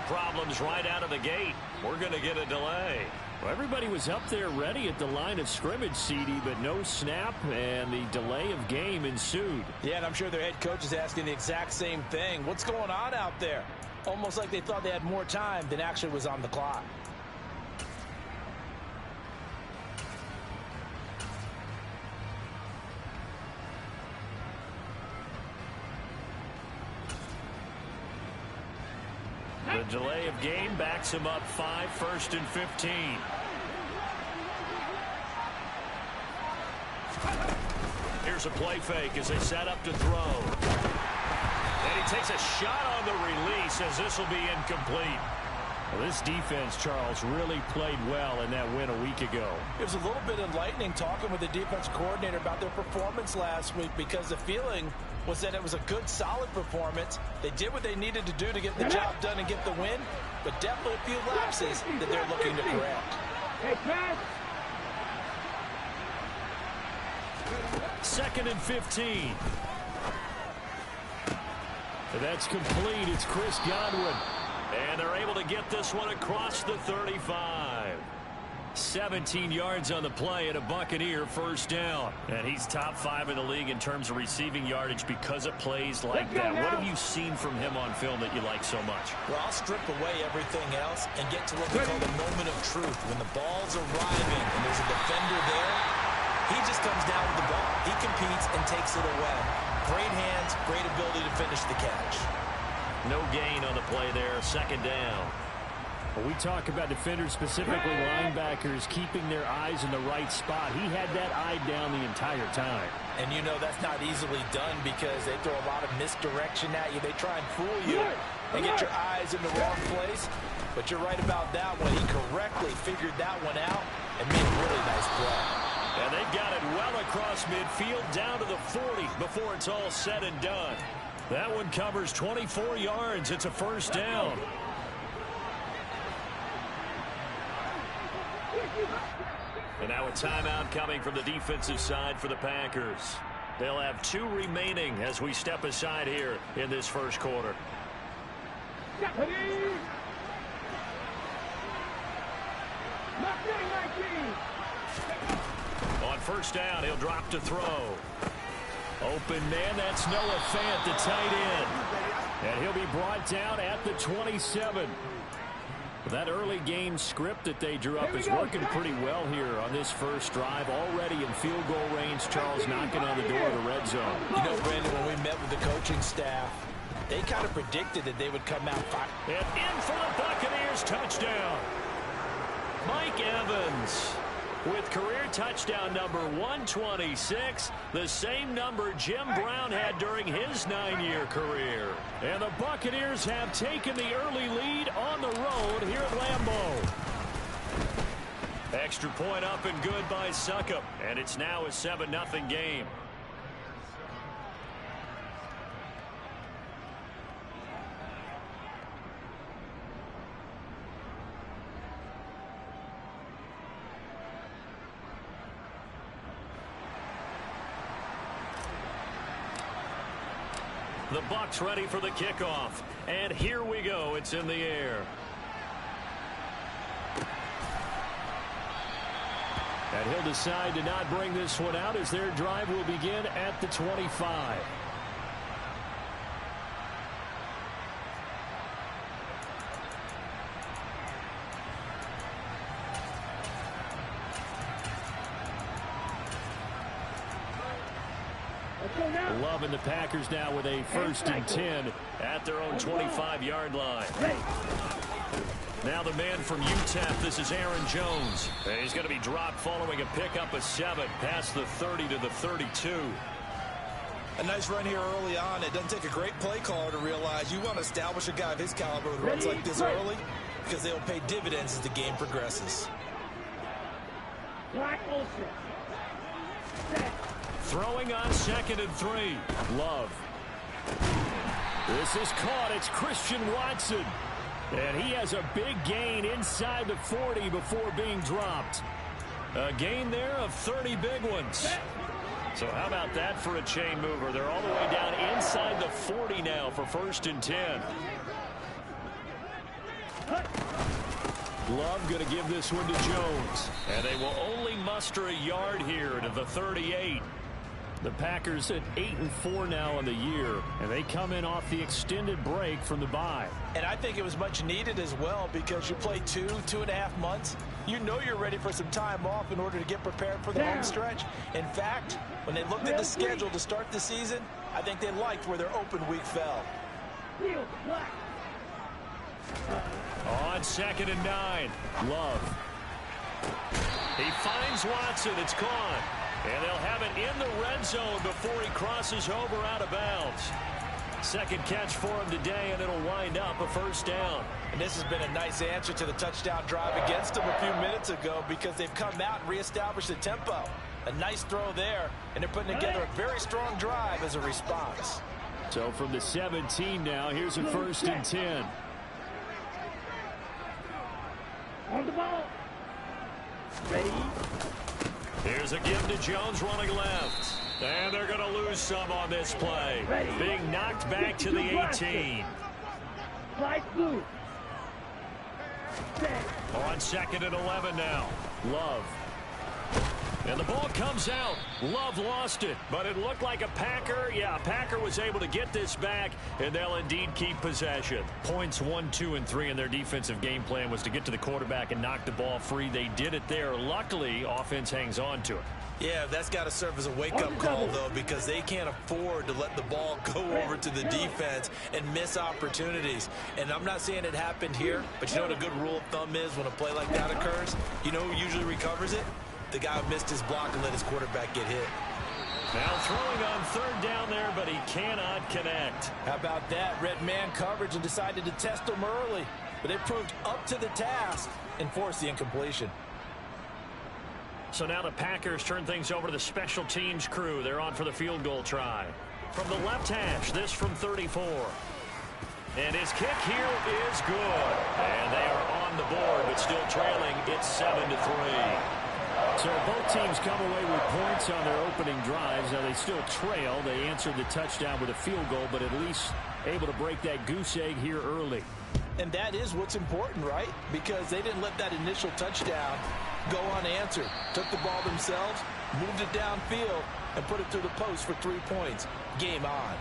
problems right out of the gate. We're going to get a delay. Well, everybody was up there ready at the line of scrimmage, CD, but no snap, and the delay of game ensued. Yeah, and I'm sure their head coach is asking the exact same thing. What's going on out there? Almost like they thought they had more time than actually was on the clock. The delay of game backs him up 5, 1st and 15. Here's a play fake as they set up to throw. And he takes a shot on the release as this will be incomplete. Well, this defense, Charles, really played well in that win a week ago. It was a little bit enlightening talking with the defense coordinator about their performance last week because the feeling was that it was a good, solid performance. They did what they needed to do to get the job done and get the win, but definitely a few lapses that they're looking to correct. Second and 15. That's complete. It's Chris Godwin. And they're able to get this one across the 35. 17 yards on the play and a Buccaneer first down. And he's top 5 in the league in terms of receiving yardage because of plays like that. What have you seen from him on film that you like so much? Well, I'll strip away everything else and get to what we call the moment of truth. When the ball's arriving and there's a defender there, he just comes down with the ball. He competes and takes it away. Great hands, great ability to finish the catch. No gain on the play there, second down. When we talk about defenders, specifically linebackers, keeping their eyes in the right spot, he had that eye down the entire time. And you know that's not easily done because they throw a lot of misdirection at you. They try and fool you and get your eyes in the wrong place. But you're right about that one. He correctly figured that one out and made a really nice play. And they've got it well across midfield down to the 40 before it's all said and done. That one covers 24 yards. It's a first down. And now a timeout coming from the defensive side for the Packers. They'll have 2 remaining as we step aside here in this first quarter. On first down, he'll drop to throw. Open man, that's Noah Fant, the tight end. And he'll be brought down at the 27. That early game script that they drew up is working pretty well here on this first drive. Already in field goal range, Charles knocking on the door of the red zone. You know, Brandon, when we met with the coaching staff, they kind of predicted that they would come out fine. And in for the Buccaneers, touchdown. Mike Evans with career touchdown number 126, the same number Jim Brown had during his 9-year career. And the Buccaneers have taken the early lead on the road here at Lambeau. Extra point up and good by Succop, and it's now a 7-0 game. The Bucs ready for the kickoff. And here we go. It's in the air. And he'll decide to not bring this one out as their drive will begin at the 25. Love and the Packers now with a 1st and 10 at their own 25-yard line. Now the man from UTEP, this is Aaron Jones. And he's going to be dropped following a pickup of 7 past the 30 to the 32. A nice run here early on. It doesn't take a great play caller to realize you want to establish a guy of his caliber with runs like this early because they'll pay dividends as the game progresses. Throwing on 2nd and 3. Love. This is caught. It's Christian Watson. And he has a big gain inside the 40 before being dropped. A gain there of 30 big ones. So how about that for a chain mover? They're all the way down inside the 40 now for 1st and 10. Love going to give this one to Jones. And they will only muster a yard here to the 38. The Packers at 8-4 now in the year, and they come in off the extended break from the bye. And I think it was much needed as well because you play 2.5 months. You know you're ready for some time off in order to get prepared for the home stretch. In fact, when they looked at the schedule to start the season, I think they liked where their open week fell. On 2nd and 9, Love. He finds Watson. It's caught. And they'll have it in the red zone before he crosses over out of bounds. Second catch for him today, and it'll wind up a first down. And this has been a nice answer to the touchdown drive against them a few minutes ago because they've come out and reestablished the tempo. A nice throw there, and they're putting together a very strong drive as a response. So from the 17 now, here's a 1st and 10. On the ball. Ready. Here's a give to Jones running left. And they're going to lose some on this play. Being knocked back to the 18. On 2nd and 11 now. Love. And the ball comes out. Love lost it, but it looked like a Packer. Yeah, Packer was able to get this back, and they'll indeed keep possession. Points 1, 2, and 3 in their defensive game plan was to get to the quarterback and knock the ball free. They did it there. Luckily, offense hangs on to it. Yeah, that's got to serve as a wake-up call, though, because they can't afford to let the ball go over to the defense and miss opportunities. And I'm not saying it happened here, but you know what a good rule of thumb is when a play like that occurs? You know who usually recovers it? The guy who missed his block and let his quarterback get hit. Now throwing on 3rd down there, but he cannot connect. How about that? Red man coverage and decided to test him early. But they proved up to the task and forced the incompletion. So now the Packers turn things over to the special teams crew. They're on for the field goal try. From the left hash, this from 34. And his kick here is good. And they are on the board, but still trailing. It's 7-3. So both teams come away with points on their opening drives. Now they still trail. They answered the touchdown with a field goal, but at least able to break that goose egg here early. And that is what's important, right? Because they didn't let that initial touchdown go unanswered. Took the ball themselves, moved it downfield, and put it through the post for 3 points. Game on.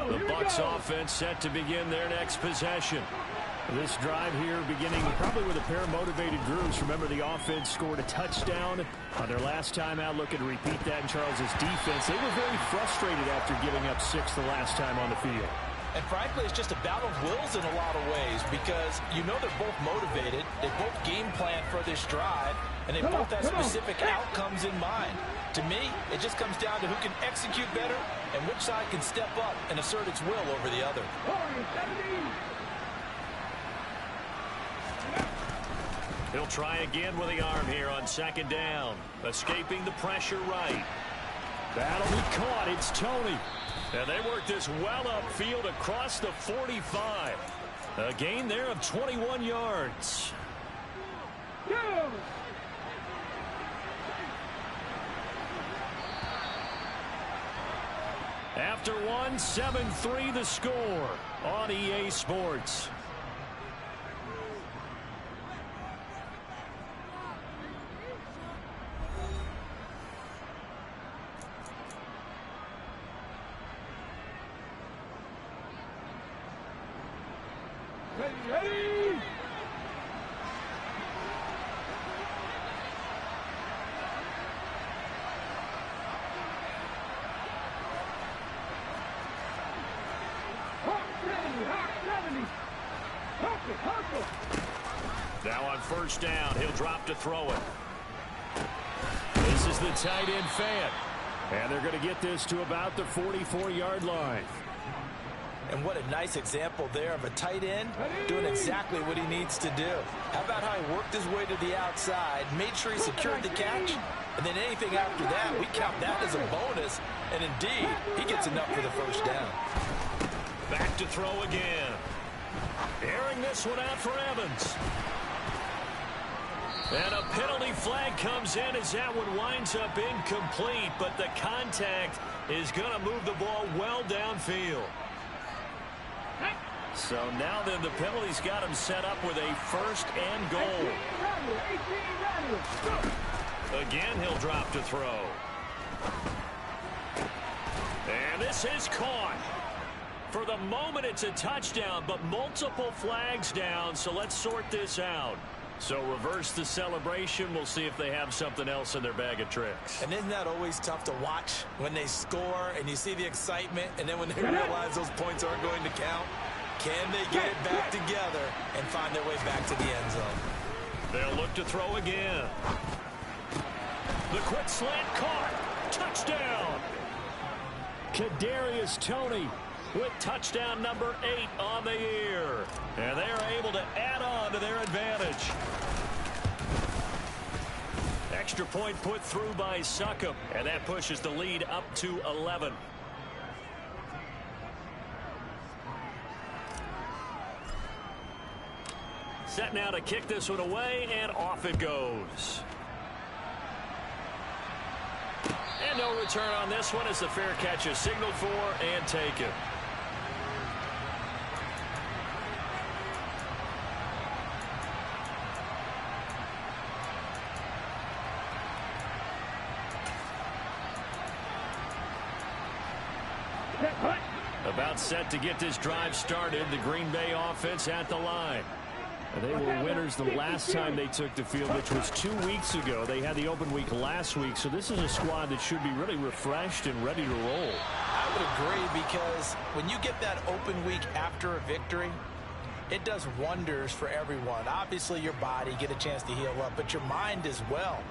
The Bucs offense set to begin their next possession. This drive here beginning probably with a pair of motivated groups. Remember, the offense scored a touchdown on their last time out. Looking to repeat that in Charles's defense. They were very frustrated after giving up 6 the last time on the field. And frankly, it's just a battle of wills in a lot of ways because you know they're both motivated. They both game plan for this drive, and they both have specific outcomes in mind. To me, it just comes down to who can execute better and which side can step up and assert its will over the other. He'll try again with the arm here on 2nd down. Escaping the pressure right. That'll be caught. It's Toney. And they work this well upfield across the 45. A gain there of 21 yards. After one, 7-3 the score on EA Sports. Ready. Now on 1st down, he'll drop to throw it. This is the tight end Fant. And they're going to get this to about the 44-yard line. And what a nice example there of a tight end doing exactly what he needs to do. How about how he worked his way to the outside, made sure he secured the catch, and then anything after that, we count that as a bonus. And indeed, he gets enough for the 1st down. Back to throw again. Airing this one out for Evans. And a penalty flag comes in as that one winds up incomplete, but the contact is going to move the ball well downfield. So now then the penalty's got him set up with a first and goal. Again, he'll drop to throw. And this is caught. For the moment, it's a touchdown, but multiple flags down, so let's sort this out. So reverse the celebration. We'll see if they have something else in their bag of tricks. And isn't that always tough to watch when they score and you see the excitement, and then when they realize those points aren't going to count? Can they get it back together and find their way back to the end zone? They'll look to throw again. The quick slant caught. Touchdown. Kadarius Toney with touchdown number 8 on the year. And they're able to add on to their advantage. Extra point put through by Succop, and that pushes the lead up to 11. Set now to kick this one away, and off it goes. And no return on this one as the fair catch is signaled for and taken. About set to get this drive started. The Green Bay offense at the line. They were winners the last time they took the field, which was 2 weeks ago. They had the open week last week, so this is a squad that should be really refreshed and ready to roll. I would agree, because when you get that open week after a victory, it does wonders for everyone. Obviously, your body get a chance to heal up, but your mind as well.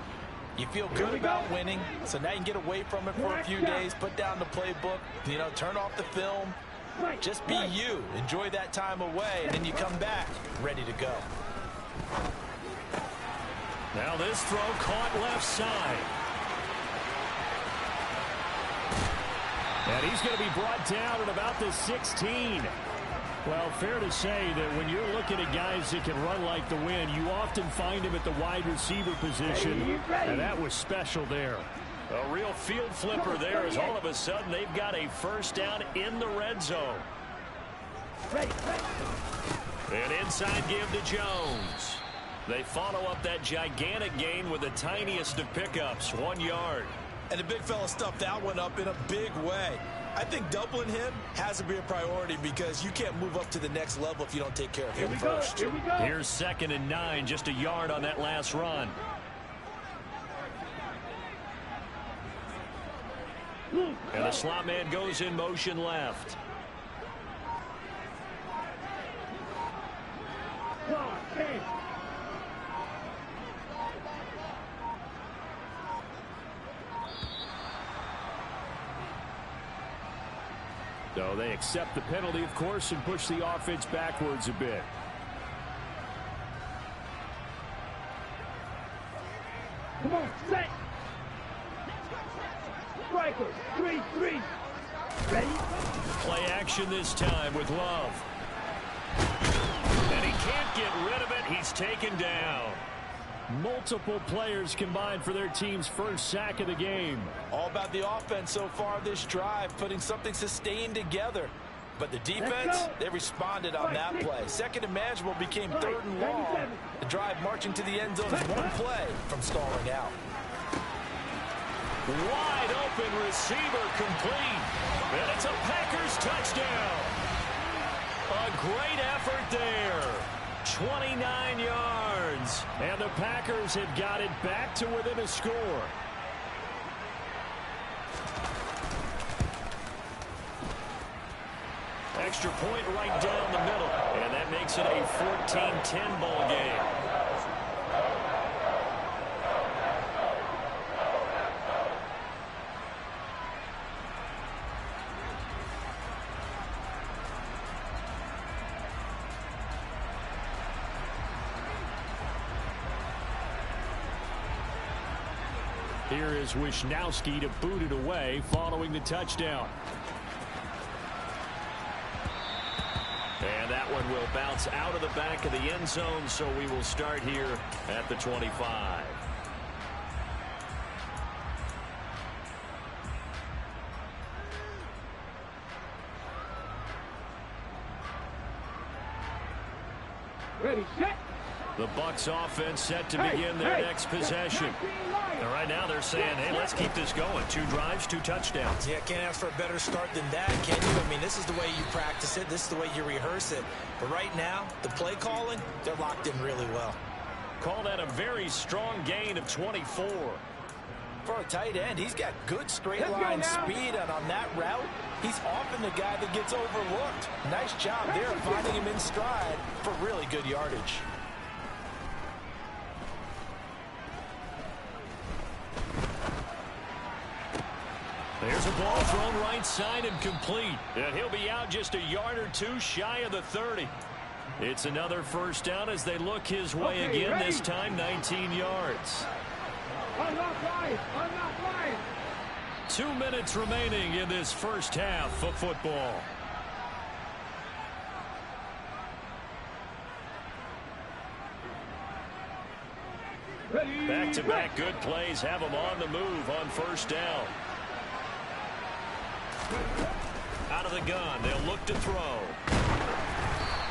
You feel good about winning, so now you can get away from it for a few days, put down the playbook, turn off the film. Just be you. Enjoy that time away, and then you come back ready to go. Now this throw caught left side. And he's going to be brought down at about the 16. Well, fair to say that when you're looking at guys that can run like the wind, you often find him at the wide receiver position, and that was special there. A real field flipper there, as all of a sudden they've got a first down in the red zone. An inside give to Jones. They follow up that gigantic gain with the tiniest of pickups, 1 yard. And the big fella stuffed that one up in a big way. I think doubling him has to be a priority, because you can't move up to the next level if you don't take care of him first. Here's 2nd and 9, just a yard on that last run. And the slot man goes in motion left. So they accept the penalty, of course, and push the offense backwards a bit. Come on, set. Striker, 3-3. Ready? Play action this time with Love. And he can't get rid of it. He's taken down. Multiple players combined for their team's first sack of the game. All about the offense so far this drive, putting something sustained together. But the defense, they responded on that play. 2nd and manageable became 3rd and long. The drive marching to the end zone is 1 play from stalling out. Wide open receiver complete. And it's a Packers touchdown. A great effort there. 29 yards. And the Packers have got it back to within a score. Extra point right down the middle. And that makes it a 14-10 ball game. Here is Wisnowski to boot it away following the touchdown. and will bounce out of the back of the end zone, so we will start here at the 25. Ready, set. The Bucs offense set to begin their next possession. And right now they're saying, hey, let's keep this going. 2 drives, 2 touchdowns. Yeah, can't ask for a better start than that, can you? I mean, this is the way you practice it. This is the way you rehearse it. But right now, the play calling, they're locked in really well. Call that a very strong gain of 24. For a tight end, he's got good straight line speed, and on that route, he's often the guy that gets overlooked. Nice job there finding him in stride for really good yardage. There's a ball thrown right side and complete. And he'll be out just a yard or 2 shy of the 30. It's another first down as they look his way again, ready. This time 19 yards. Unlock line. 2 minutes remaining in this first half of football. Back-to-back good plays have them on the move on first down. Out of the gun, they'll look to throw.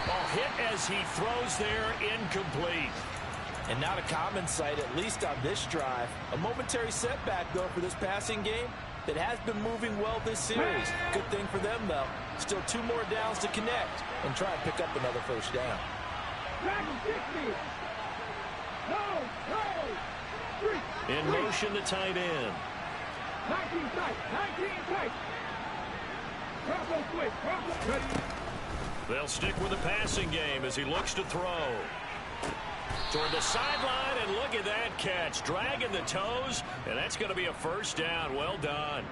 Ball hit as he throws there, incomplete. And not a common sight, at least on this drive. A momentary setback, though, for this passing game that has been moving well this series. Good thing for them, though. Still 2 more downs to connect and try and pick up another first down. In motion, the tight end. 19 tight. They'll stick with the passing game as he looks to throw. Toward the sideline, and look at that catch. Dragging the toes, and that's going to be a first down. Well done.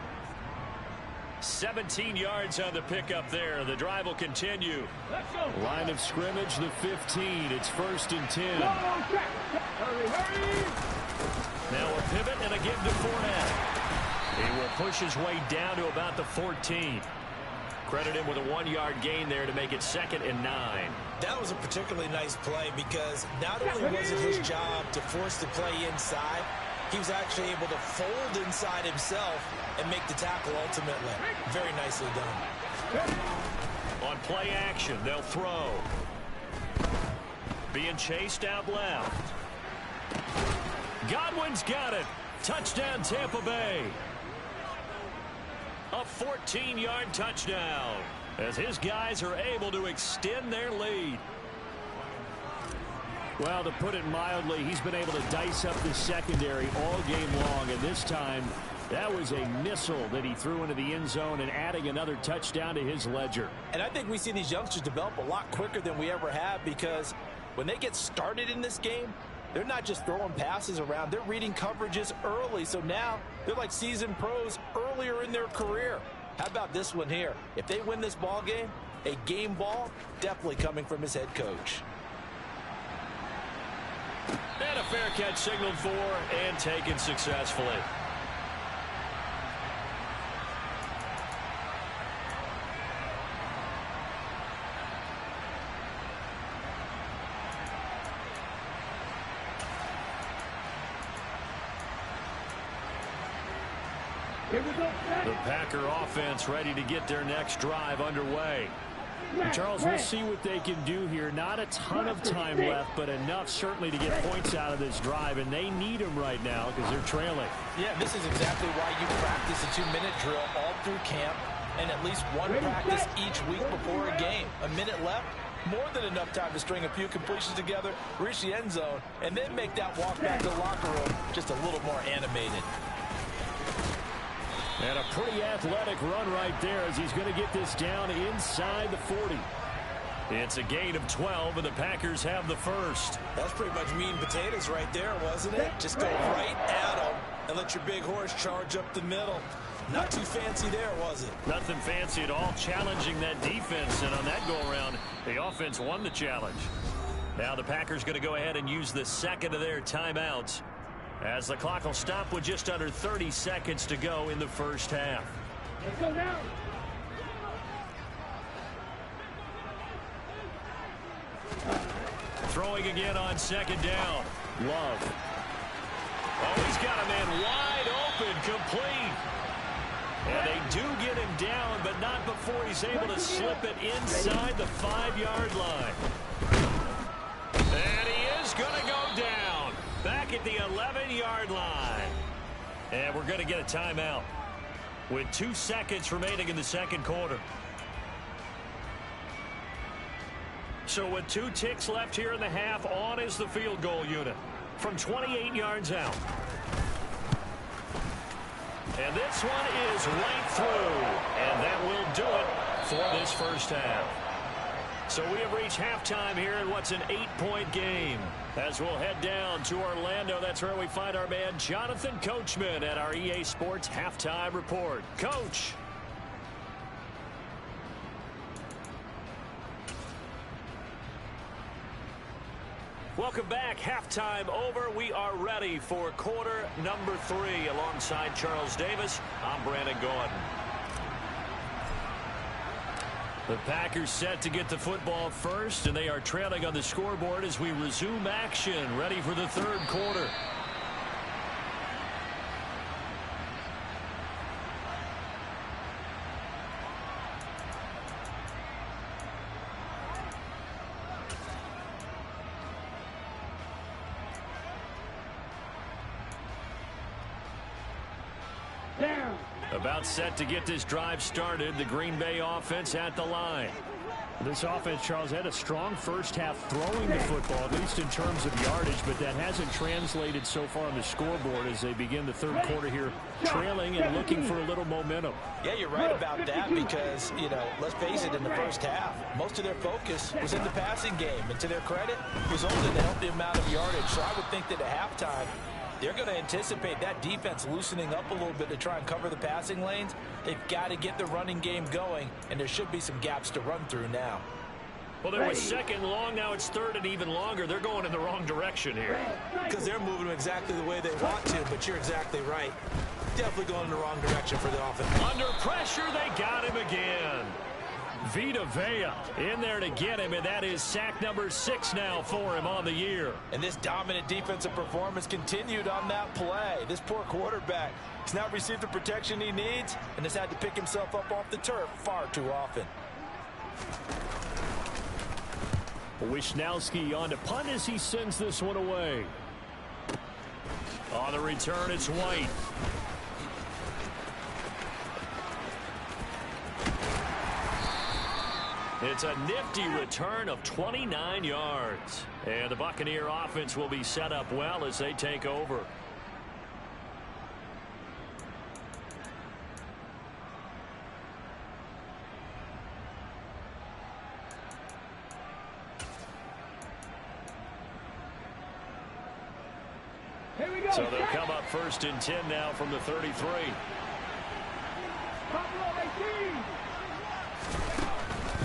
17 yards on the pickup there. The drive will continue. Line of scrimmage, the 15. It's 1st and 10. Now a pivot and a give to Fournette. He will push his way down to about the 14. Credit him with a 1-yard gain there to make it 2nd and 9. That was a particularly nice play because not only was it his job to force the play inside, he was actually able to fold inside himself and make the tackle ultimately. Very nicely done. On play action, they'll throw. Being chased out left. Godwin's got it. Touchdown, Tampa Bay. A 14-yard touchdown as his guys are able to extend their lead. Well, to put it mildly, he's been able to dice up the secondary all game long, and this time that was a missile that he threw into the end zone and adding another touchdown to his ledger. And I think we see these youngsters develop a lot quicker than we ever have because when they get started in this game, they're not just throwing passes around. They're reading coverages early. So now they're like seasoned pros earlier in their career. How about this one here? If they win this ball game, a game ball definitely coming from his head coach. And a fair catch signaled for and taken successfully. The Packer offense ready to get their next drive underway. And Charles, we'll see what they can do here. Not a ton of time left, but enough certainly to get points out of this drive, and they need them right now because they're trailing. Yeah, this is exactly why you practice a 2-minute drill all through camp and at least one practice each week before a game. A minute left, more than enough time to string a few completions together, reach the end zone, and then make that walk back to the locker room just a little more animated. And a pretty athletic run right there as he's going to get this down inside the 40. It's a gain of 12, and the Packers have the first. That's pretty much meat and potatoes right there, wasn't it? Just go right at them and let your big horse charge up the middle. Not too fancy there, was it? Nothing fancy at all, challenging that defense, and on that go-around, the offense won the challenge. Now the Packers going to go ahead and use the second of their timeouts, as the clock will stop with just under 30 seconds to go in the first half. Let's go now. Throwing again on second down. Love. Oh, he's got a man wide open, complete. And they do get him down, but not before he's able to slip it inside the 5-yard line. And he is going to go down back at the 11-yard line. And we're going to get a timeout with 2 seconds remaining in the second quarter. So with 2 ticks left here in the half, on is the field goal unit from 28 yards out. And this one is right through. And that will do it for this first half. So we have reached halftime here in what's an 8-point game. As we'll head down to Orlando, that's where we find our man Jonathan Coachman at our EA Sports Halftime Report. Coach. Welcome back. Halftime over. We are ready for quarter number 3. Alongside Charles Davis, I'm Brandon Gaudin. The Packers set to get the football first, and they are trailing on the scoreboard as we resume action, ready for the third quarter. About set to get this drive started. The Green Bay offense at the line. This offense, Charles, had a strong first half throwing the football, at least in terms of yardage, but that hasn't translated so far on the scoreboard as they begin the third quarter here, trailing and looking for a little momentum. Yeah, you're right about that because, you know, let's face it, in the first half, most of their focus was in the passing game. And to their credit, resulted in a healthy amount of yardage. So I would think that at halftime, they're going to anticipate that defense loosening up a little bit to try and cover the passing lanes. They've got to get the running game going, and there should be some gaps to run through now. Well, there was second long. Now it's third and even longer. They're going in the wrong direction here. Because they're moving exactly the way they want to, but you're exactly right. Definitely going in the wrong direction for the offense. Under pressure, they got him again. Vita Vea in there to get him, and that is sack number 6 now for him on the year. And this dominant defensive performance continued on that play. This poor quarterback has not received the protection he needs and has had to pick himself up off the turf far too often. Wishnowski on to punt as he sends this one away. On the return, it's White. It's a nifty return of 29 yards. And the Buccaneer offense will be set up well as they take over. Here we go. So they'll come up first and 10 now from the 33.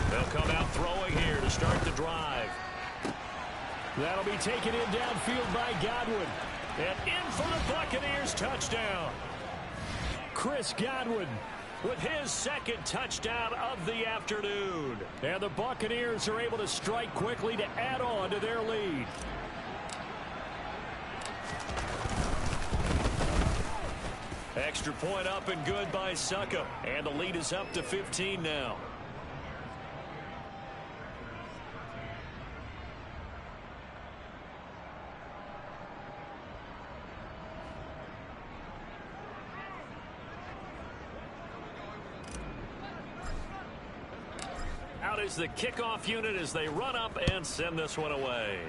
They'll come out throwing here to start the drive. That'll be taken in downfield by Godwin. And in for the Buccaneers touchdown. Chris Godwin with his second touchdown of the afternoon. And the Buccaneers are able to strike quickly to add on to their lead. Extra point up and good by Succop. And the lead is up to 15 now. Out is the kickoff unit as they run up and send this one away.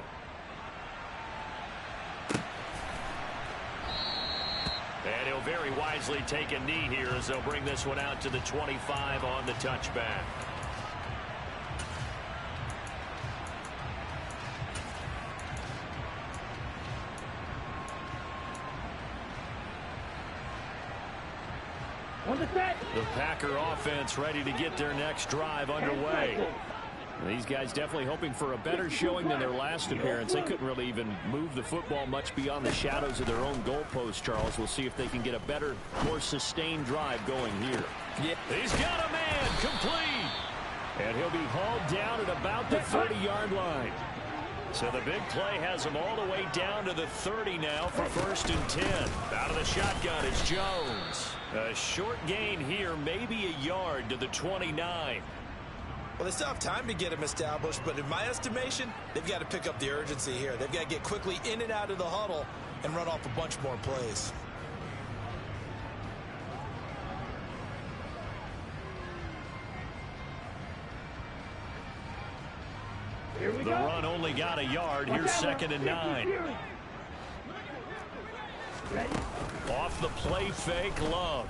And he'll very wisely take a knee here as they'll bring this one out to the 25 on the touchback. The Packer offense ready to get their next drive underway. These guys definitely hoping for a better showing than their last appearance. They couldn't really even move the football much beyond the shadows of their own goalpost, Charles. We'll see if they can get a better, more sustained drive going here. Yeah. He's got a man complete. And he'll be hauled down at about the 30-yard line. So the big play has them all the way down to the 30 now for 1st and 10. Out of the shotgun is Jones. A short gain here, maybe a yard to the 29. Well, they still have time to get him established, but in my estimation, they've got to pick up the urgency here. They've got to get quickly in and out of the huddle and run off a bunch more plays. The run only got a yard. Here's 2nd and 9. Off the play fake, Love.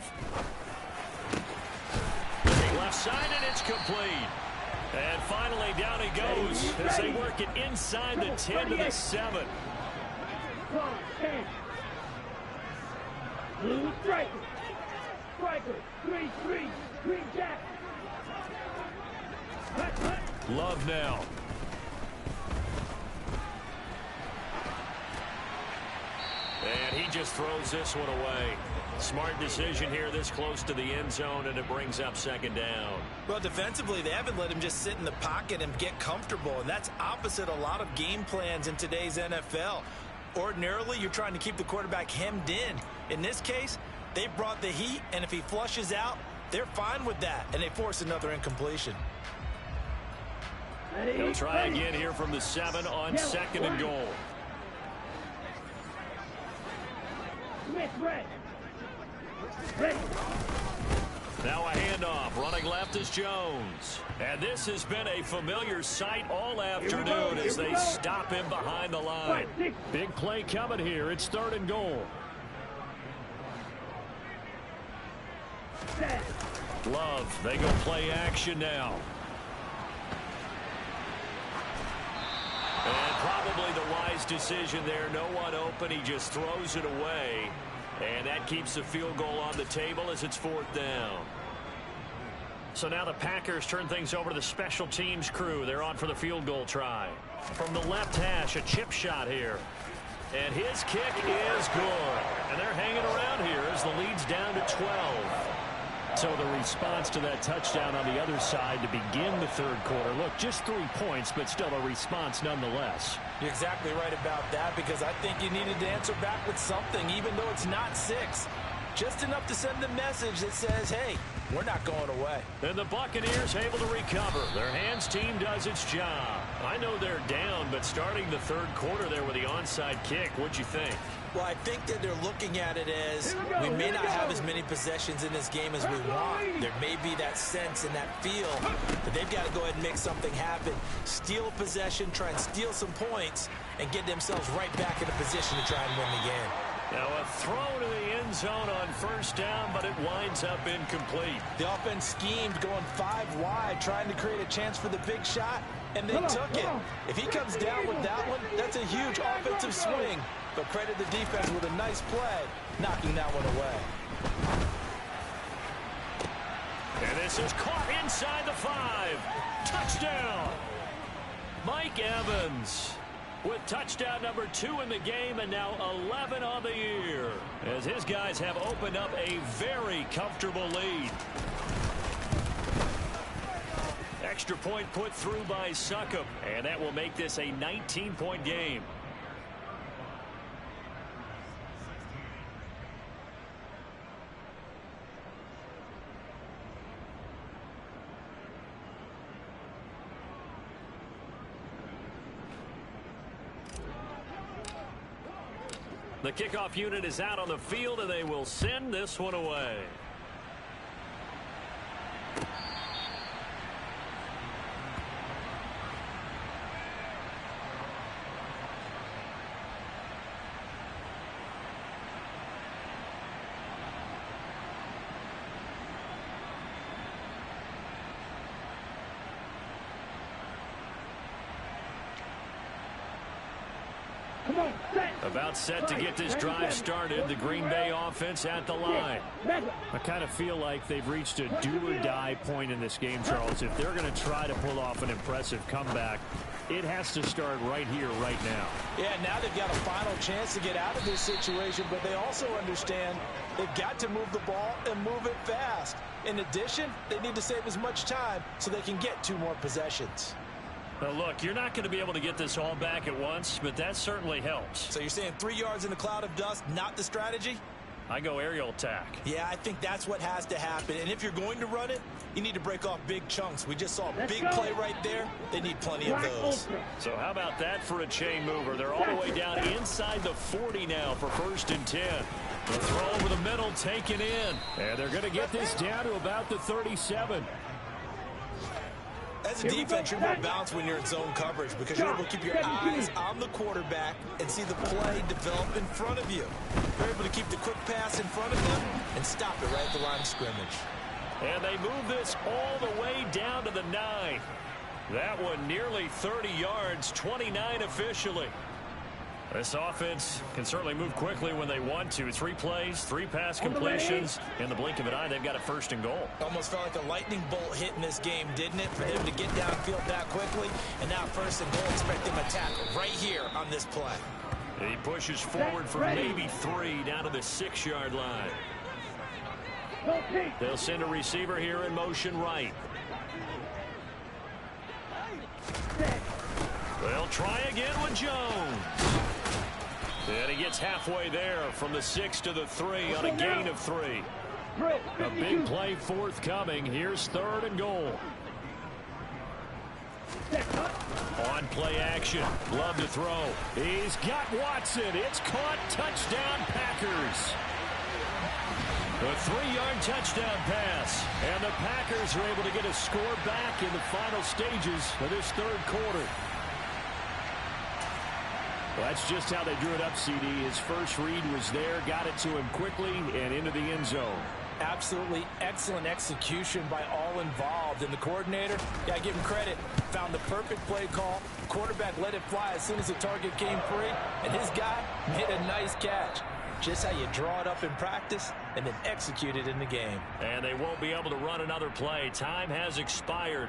Left side, and it's complete. And finally, down he goes as they work it inside the 10 to the 7. Blue striker. Striker. 3-3. Jack. Love now. And he just throws this one away. Smart decision here this close to the end zone, and it brings up 2nd down. Well, defensively, they haven't let him just sit in the pocket and get comfortable, and that's opposite a lot of game plans in today's NFL. Ordinarily, you're trying to keep the quarterback hemmed in. In this case, they brought the heat, and if he flushes out, they're fine with that, and they force another incompletion. He'll try again here from the 7 on 2nd and goal. Now a handoff. Running left is Jones. And this has been a familiar sight all afternoon as they stop him behind the line. Big play coming here. It's 3rd and goal. Love. They go play action now. And probably the wise decision there. No one open. He just throws it away. And that keeps the field goal on the table as it's 4th down. So now the Packers turn things over to the special teams crew. They're on for the field goal try. From the left hash, a chip shot here. And his kick is good. And they're hanging around here as the lead's down to 12. So the response to that touchdown on the other side to begin the 3rd quarter. Look, just 3 points, but still a response nonetheless. You're exactly right about that, because I think you needed to answer back with something, even though it's not 6. Just enough to send a message that says, hey, we're not going away. And the Buccaneers able to recover. Their hands team does its job. I know they're down, but starting the 3rd quarter there with the onside kick, what'd you think? Well, I think that they're looking at it as we may not have as many possessions in this game as we want. There may be that sense and that feel that they've got to go ahead and make something happen. Steal a possession, try and steal some points, and get themselves right back in a position to try and win the game. Now a throw to the end zone on 1st down, but it winds up incomplete. The offense schemed going 5 wide, trying to create a chance for the big shot, and they took it. If he comes down with that one, that's a huge offensive swing. But credit the defense with a nice play, knocking that one away. And this is caught inside the 5. Touchdown! Mike Evans with touchdown number 2 in the game, and now 11 on the year, as his guys have opened up a very comfortable lead. Extra point put through by Succop, and that will make this a 19-point game. The kickoff unit is out on the field, and they will send this one away. About set to get this drive started. The Green Bay offense at the line. I kind of feel like they've reached a do-or-die point in this game, Charles. If they're going to try to pull off an impressive comeback, it has to start right here, right now. Yeah, now they've got a final chance to get out of this situation, but they also understand they've got to move the ball and move it fast. In addition, they need to save as much time so they can get 2 more possessions. Well, look, you're not going to be able to get this all back at once, but that certainly helps. So you're saying 3 yards in a cloud of dust, not the strategy? I go aerial attack. Yeah, I think that's what has to happen. And if you're going to run it, you need to break off big chunks. We just saw a big play right there. They need plenty of those. So how about that for a chain mover? They're all the way down inside the 40 now for 1st and 10. The throw over the middle taken in. And they're going to get this down to about the 37. As a defense, you're more balanced when you're in zone coverage because you're able to keep your eyes on the quarterback and see the play develop in front of you. You're able to keep the quick pass in front of them and stop it right at the line of scrimmage. And they move this all the way down to the 9. That one nearly 30 yards, 29 officially. This offense can certainly move quickly when they want to. 3 plays, 3 pass completions. In the blink of an eye, they've got a 1st and goal. Almost felt like a lightning bolt hit in this game, didn't it? For them to get downfield that quickly. And now 1st and goal, expect them to tackle right here on this play. He pushes forward for maybe 3 down to the 6-yard line. They'll send a receiver here in motion right. They'll try again with Jones. And he gets halfway there from the 6 to the 3 on a gain of 3. A big play forthcoming. Here's 3rd and goal. On play action. Love to throw. He's got Watson. It's caught. Touchdown Packers. A 3-yard touchdown pass. And the Packers are able to get a score back in the final stages of this 3rd quarter. Well, that's just how they drew it up, CD. His first read was there, got it to him quickly, and into the end zone. Absolutely excellent execution by all involved. And the coordinator, yeah, give him credit, found the perfect play call. Quarterback let it fly as soon as the target came free, and his guy made a nice catch. Just how you draw it up in practice and then execute it in the game. And they won't be able to run another play. Time has expired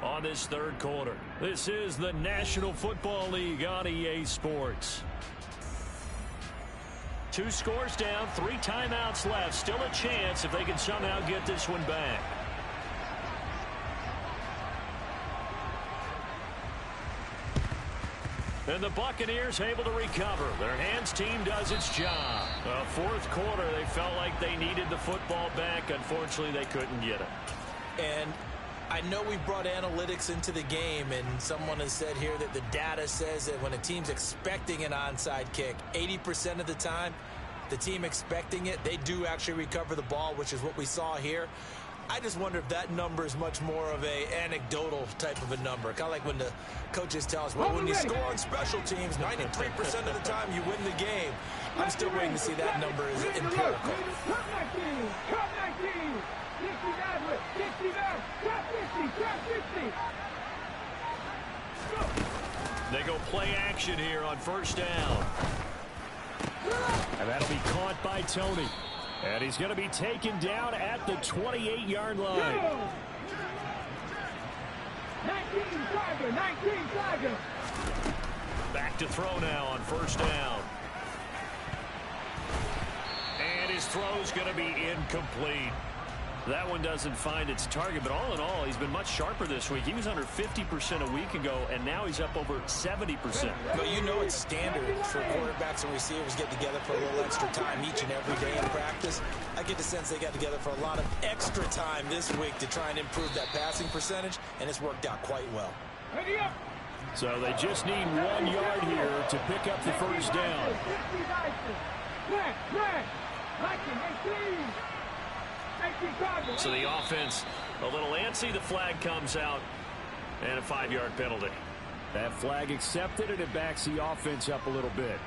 on this 3rd quarter. This is the National Football League on EA Sports. 2 scores down, 3 timeouts left. Still a chance if they can somehow get this one back. And the Buccaneers able to recover. Their hands team does its job. 4th quarter, they felt like they needed the football back. Unfortunately, they couldn't get it. And I know we brought analytics into the game, and someone has said here that the data says that when a team's expecting an onside kick, 80% of the time, the team expecting it, they do actually recover the ball, which is what we saw here. I just wonder if that number is much more of a anecdotal type of a number. Kind of like when the coaches tell us, well, when you score on special teams, 93% of the time you win the game. I'm still waiting to see that number is empirical. They go play action here on 1st down. And that'll be caught by Tony. And he's going to be taken down at the 28-yard line. 19 Tiger. Back to throw now on 1st down. And his throw's going to be incomplete. That one doesn't find its target, but all in all, he's been much sharper this week. He was under 50% a week ago, and now he's up over 70%. But you know it's standard for quarterbacks and receivers get together for a little extra time each and every day in practice. I get the sense they got together for a lot of extra time this week to try and improve that passing percentage, and it's worked out quite well. So they just need 1 yard here to pick up the 1st down. So the offense a little antsy. The flag comes out, and a 5-yard penalty. That flag accepted, and it backs the offense up a little bit.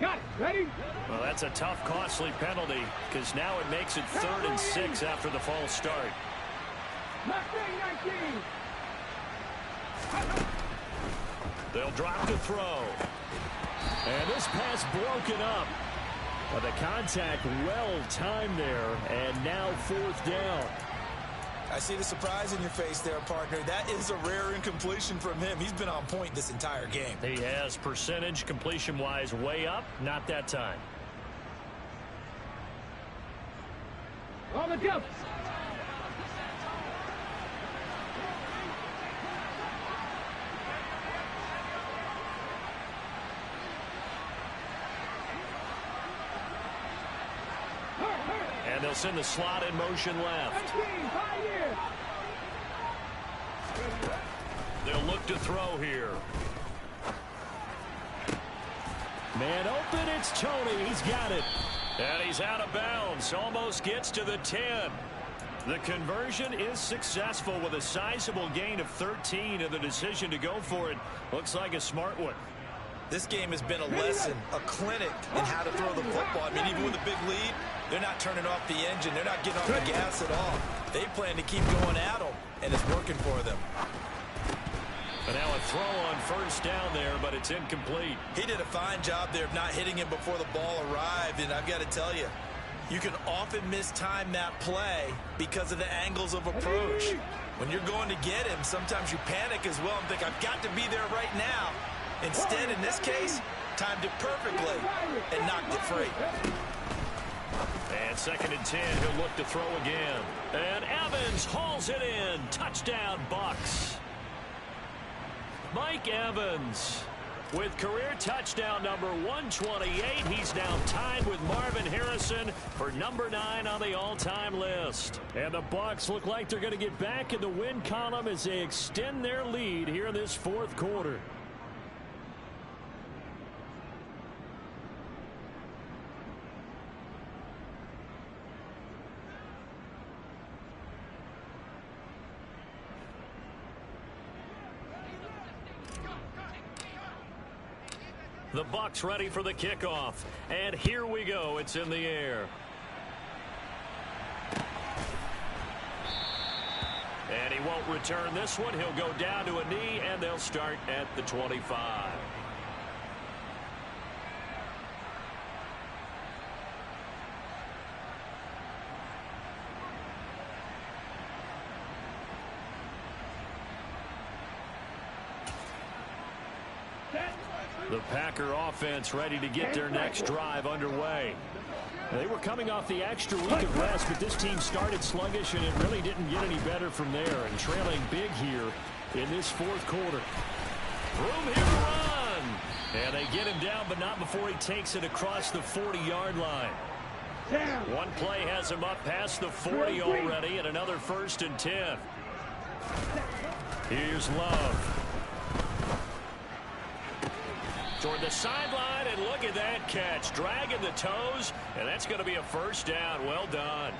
Got it. Ready? Well, that's a tough, costly penalty because now it makes it 3rd and 6 after the false start. 19. They'll drop to throw. And this pass broken up. But the contact well-timed there, and now 4th down. I see the surprise in your face there, partner. That is a rare incompletion from him. He's been on point this entire game. He has percentage completion-wise way up, not that time. On the jump. They'll send the slot in motion left. 19, 5 years. They'll look to throw here. Man open, it's Tony. He's got it. And he's out of bounds. Almost gets to the 10. The conversion is successful with a sizable gain of 13, and the decision to go for it looks like a smart one. This game has been a lesson, a clinic in how to throw the football. I mean, even with a big lead, they're not turning off the engine. They're not getting off the gas at all. They plan to keep going at them, and it's working for them. And now a throw on first down there, but it's incomplete. He did a fine job there of not hitting him before the ball arrived, and I've got to tell you, you can often mistime that play because of the angles of approach. When you're going to get him, sometimes you panic as well and think, I've got to be there right now. Instead, in this case, timed it perfectly and knocked it free. And 2nd and 10, he'll look to throw again. And Evans hauls it in. Touchdown, Bucs. Mike Evans with career touchdown number 128. He's now tied with Marvin Harrison for number 9 on the all-time list. And the Bucs look like they're going to get back in the win column as they extend their lead here in this 4th quarter. The Bucs ready for the kickoff. And here we go. It's in the air. And he won't return this one. He'll go down to a knee, and they'll start at the 25. The Packer offense ready to get their next drive underway. They were coming off the extra week of rest, but this team started sluggish, and it really didn't get any better from there. And trailing big here in this 4th quarter. Room here to run. And they get him down, but not before he takes it across the 40-yard line. One play has him up past the 40 already, and another 1st and 10. Here's Love. Toward the sideline, and look at that catch. Dragging the toes, and that's going to be a first down. Well done.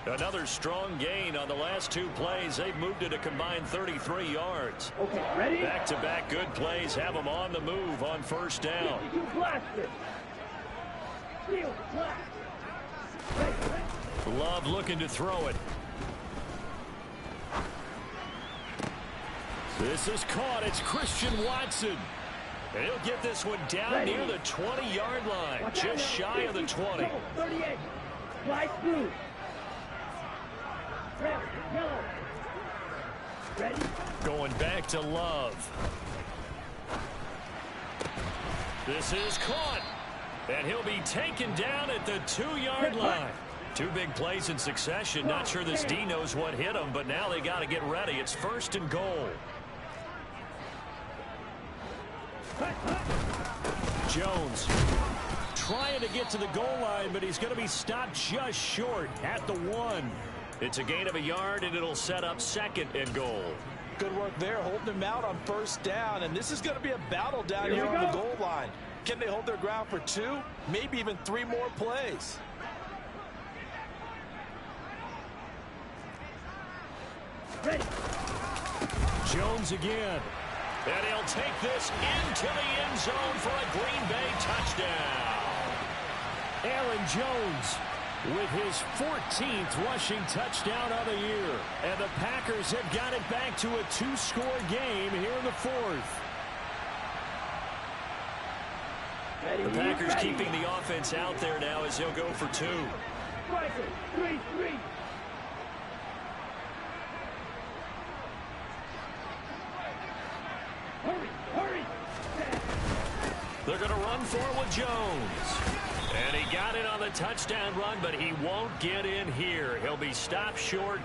Another strong gain on the last 2 plays. They've moved it a combined 33 yards. Okay, ready? Back-to-back good plays have them on the move on first down. Love looking to throw it. This is caught. It's Christian Watson. And he'll get this one down near the 20-yard line, just shy of the 20. 38. White, blue. Red, yellow. Ready? Going back to Love. This is caught. And he'll be taken down at the 2-yard line. 2 big plays in succession. Not sure this D knows what hit him, but now they got to get ready. It's 1st and goal. Jones trying to get to the goal line, but he's going to be stopped just short at the 1. It's a gain of a yard, and it'll set up 2nd and goal. Good work there, holding him out on first down, and this is going to be a battle down here on the goal line. Can they hold their ground for 2, maybe even 3 more plays? Ready. Jones again. And he'll take this into the end zone for a Green Bay touchdown. Aaron Jones with his 14th rushing touchdown of the year. And the Packers have got it back to a 2-score game here in the 4th. The Packers keeping the offense out there now as he'll go for 2. Striker, 3-3. Hurry, hurry. They're going to run for it with Jones. And he got it on the touchdown run, but he won't get in here. He'll be stopped short,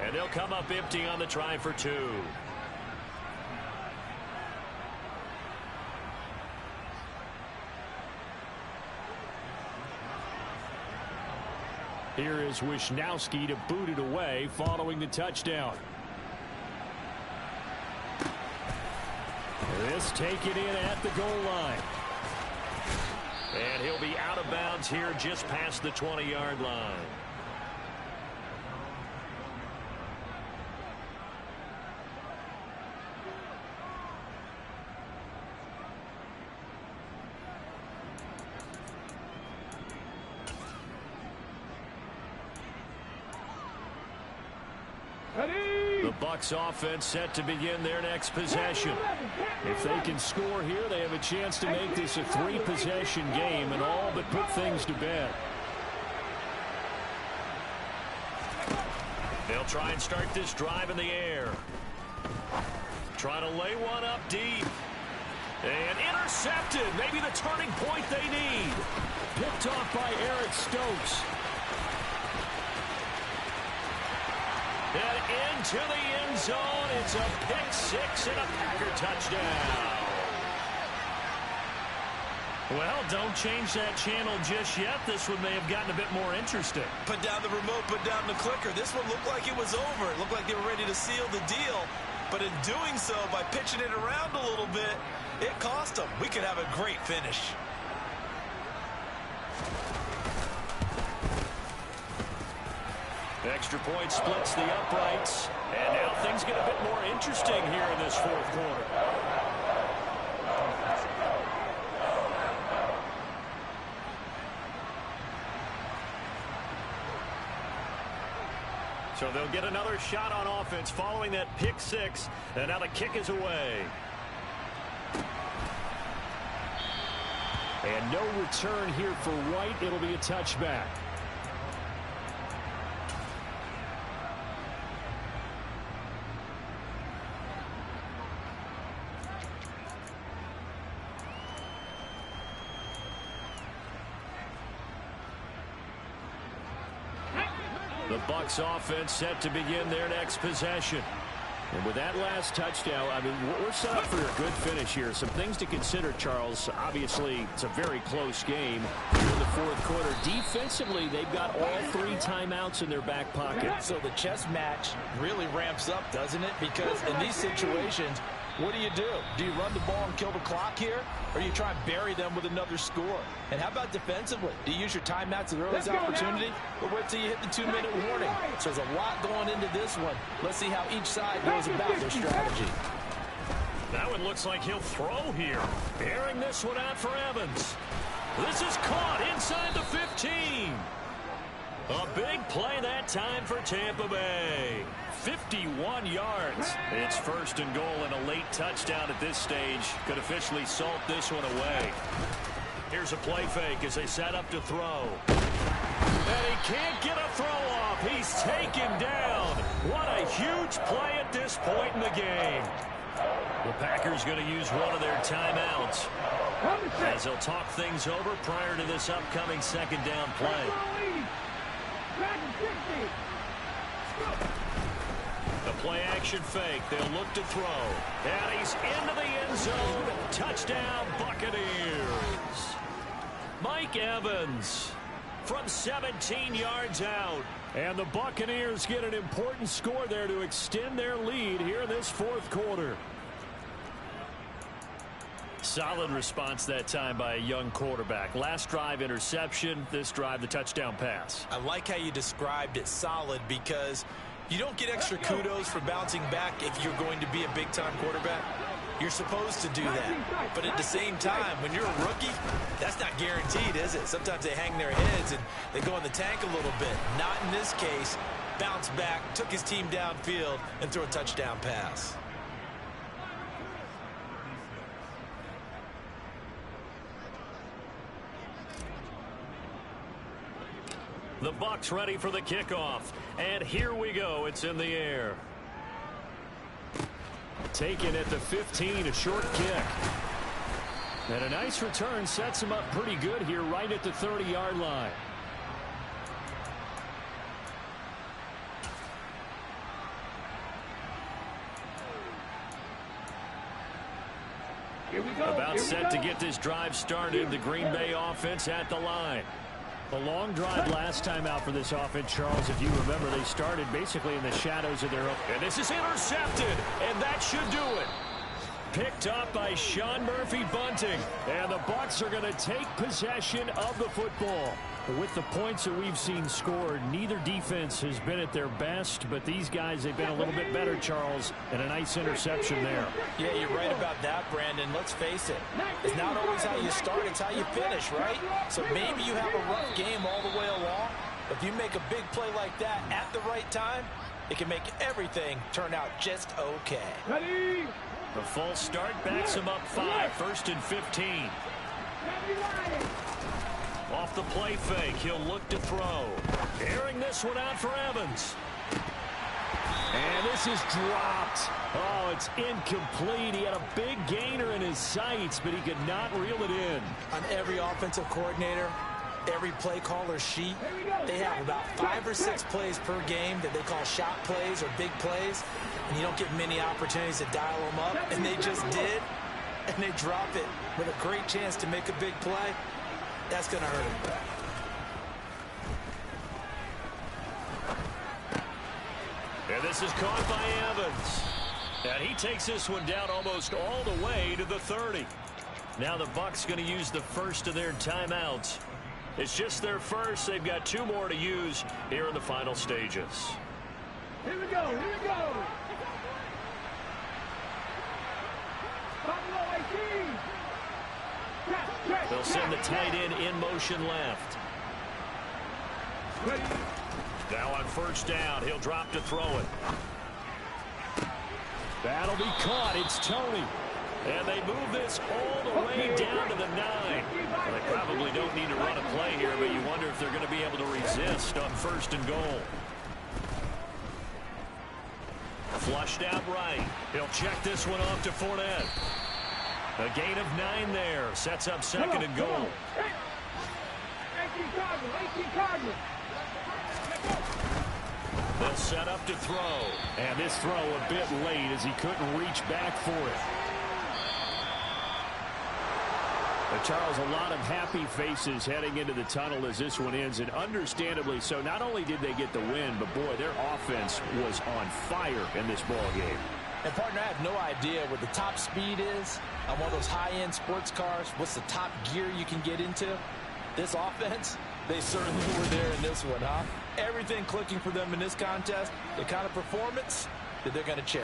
and they'll come up empty on the try for 2. Here is Wisnowski to boot it away following the touchdown. This taken in at the goal line. And he'll be out of bounds here just past the 20-yard line. The Bucs offense set to begin their next possession. If they can score here, they have a chance to make this a 3-possession game and all but put things to bed. They'll try and start this drive in the air. Trying to lay one up deep. And intercepted. Maybe the turning point they need. Picked off by Eric Stokes. And into the end zone. It's a pick-6 and a Packer touchdown. Well, don't change that channel just yet. This one may have gotten a bit more interesting. Put down the remote, put down the clicker. This one looked like it was over. It looked like they were ready to seal the deal. But in doing so, by pitching it around a little bit, it cost them. We could have a great finish. Extra point splits the uprights. And now things get a bit more interesting here in this fourth quarter. So they'll get another shot on offense following that pick-6. And now the kick is away. And no return here for White. It'll be a touchback. The Bucs offense set to begin their next possession. And with that last touchdown, I mean, we're set up for a good finish here. Some things to consider, Charles. Obviously, it's a very close game in the fourth quarter. Defensively, they've got all 3 timeouts in their back pocket. So the chess match really ramps up, doesn't it? Because in these situations, what do? Do you run the ball and kill the clock here? Or you try and bury them with another score? And how about defensively? Do you use your timeouts at the earliest opportunity? Or wait till you hit the 2-minute warning? So there's a lot going into this one. Let's see how each side goes about their strategy. That one looks like he'll throw here. Airing this one out for Evans. This is caught inside the 15. A big play that time for Tampa Bay. 51 yards. It's first and goal and a late touchdown at this stage. Could officially salt this one away. Here's a play fake as they set up to throw. And he can't get a throw off. He's taken down. What a huge play at this point in the game. The Packers going to use one of their timeouts as they'll talk things over prior to this upcoming second down play. The play action fake. They'll look to throw. And he's into the end zone. Touchdown, Buccaneers. Mike Evans from 17 yards out. And the Buccaneers get an important score there to extend their lead here in this fourth quarter. Solid response that time by a young quarterback. Last drive, interception. This drive, the touchdown pass. I like how you described it, solid, because you don't get extra kudos for bouncing back if you're going to be a big-time quarterback. You're supposed to do that. But at the same time, when you're a rookie, that's not guaranteed, is it? Sometimes they hang their heads and they go in the tank a little bit. Not in this case. Bounce back, took his team downfield, and threw a touchdown pass. The Bucs ready for the kickoff. And here we go. It's in the air. Taken at the 15, a short kick. And a nice return sets him up pretty good here right at the 30-yard line. Here we go. About set to get this drive started. The Green Bay offense at the line. A long drive last time out for this offense, Charles. If you remember, they started basically in the shadows of their own. And this is intercepted, and that should do it. Picked up by Sean Murphy-Bunting. And the Bucs are going to take possession of the football. With the points that we've seen scored, neither defense has been at their best, but these guys, they've been a little bit better, Charles, and a nice interception there. Yeah, you're right about that, Brandon. Let's face it. It's not always how you start, it's how you finish, right? So maybe you have a rough game all the way along, but if you make a big play like that at the right time, it can make everything turn out just okay. Ready? The false start backs him up 5, 1st and 15. Off the play fake, he'll look to throw. Airing this one out for Evans. And this is dropped. Oh, it's incomplete. He had a big gainer in his sights, but he could not reel it in. On every offensive coordinator, every play caller sheet, they have about 5 or 6 plays per game that they call shot plays or big plays, and you don't get many opportunities to dial them up, and they just did, and they drop it with a great chance to make a big play. That's going to hurt him. And this is caught by Evans. And he takes this one down almost all the way to the 30. Now the Bucs going to use the first of their timeouts. It's just their first. They've got 2 more to use here in the final stages. Here we go, here we go. Buffalo 18. They'll send the tight end in motion left. Ready? Now on first down, he'll drop to throw it. That'll be caught. It's Tony. And they move this all the way down to the 9. Well, they probably don't need to run a play here, but you wonder if they're going to be able to resist on 1st and goal. Flushed out right. He'll check this one off to Fournette. A gain of 9 there. Sets up 2nd and goal. 18 Cardinals. They'll set up to throw. And this throw a bit late as he couldn't reach back for it. But Charles, a lot of happy faces heading into the tunnel as this one ends, and understandably so. Not only did they get the win, but boy, their offense was on fire in this ball game. And, partner, I have no idea what the top speed is on one of those high-end sports cars. What's the top gear you can get into? This offense, they certainly were there in this one, huh? Everything clicking for them in this contest, the kind of performance that they're going to cherish.